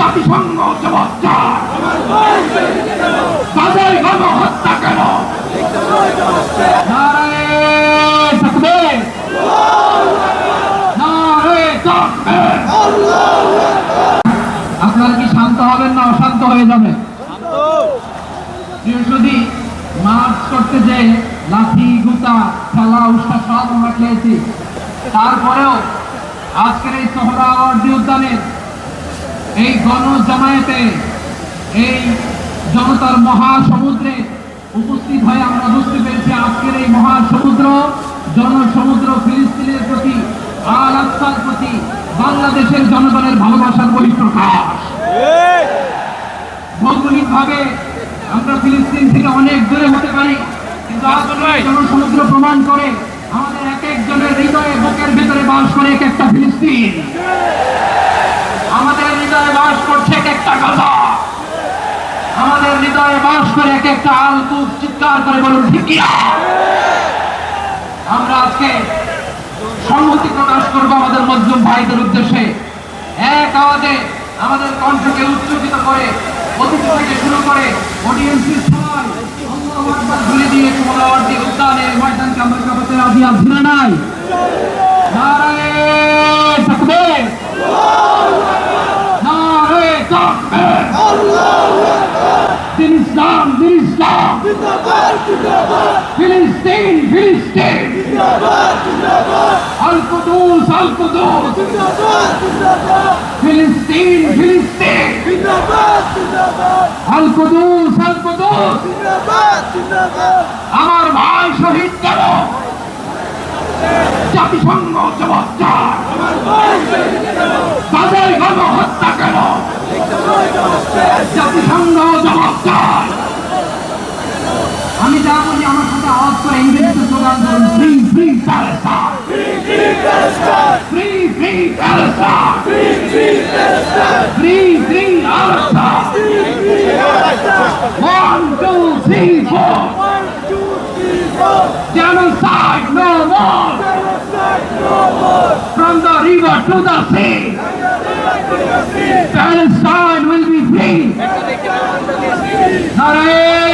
জাতিসংঘ জবাব চায়। তাদের গণহত্যা কেন? নারায়ে তাকবীর, নারায়ে তাকবীর। আপনারা কি শান্ত হবেন না অশান্ত হয়ে যাবে? যদি মার্চ করতে যে লাঠি গুতা খেলা উৎসাহ সব আমরা খেয়েছি, তারপরেও আজকের এই সোহরাওয়ার্দী উদ্যানের এই গণজামায়াতে এই জনতার মহাসমুদ্রে উপস্থিত হয়ে আমরা বুঝতে পেরেছি আজকের এই মহাসমুদ্র জনসমুদ্র ফিলিস্তিনের প্রতি, আল আকসার প্রতি বাংলাদেশের জনগণের ভালোবাসার বহিঃপ্রকাশ। ভৌগোলিক ভাবে আমরা ফিলিস্তিন থেকে অনেক দূরে হতে পারি, কিন্তু জনসমুদ্র প্রমাণ করে আমাদের এক একজনের হৃদয়ে বুকের ভেতরে বাস করে এক একটা ফিলিস্তিন। আমাদের হৃদয়ে বাস করছে এক একটা গাজা, আমাদের হৃদয়ে বাস করে এক একটা আল কুদস। চিৎকার করে বলুন ঠিক কিনা? আমরা আজকে সংহতি প্রকাশ করবো আমাদের মজলুম ভাইদের উদ্দেশ্যে। এক আওয়াজে আমাদের কণ্ঠকে উচ্চকিত করে অতিথি থেকে শুরু করে অডিয়েন্সের সবাই আল্লাহু আকবার বলে দিয়ে সোহরাওয়ার্দী উদ্যানের ময়দানকে আমরা কাঁপাতে রাজি আছি না নাই? নারায়ে তাকবীর, নারায়ে তাকবীর। দিন ইসলাম, দিন ইসলাম, ফিলিস্তিন, ফিলিস্তিন, আল কুদুস, আল কুদুস, ফিলিস্তিন, ফিলিস্তিন, আল কুদুস, আল কুদুস। আমার ভাই শহীদ কেন? জাতিসংঘ জবাব চায়। তাদের গণহত্যা কেন? জাতিসংঘ জবাব চায়। আমি যা বলি আমার সাথে আওয়াজ করে ইংরেজিতে স্লোগান করুন, free free Palestine, free free Palestine, free free Al Aqsa. 1 2 3 4 genocide no more, from the river to the sea, Palestine will be free. Naare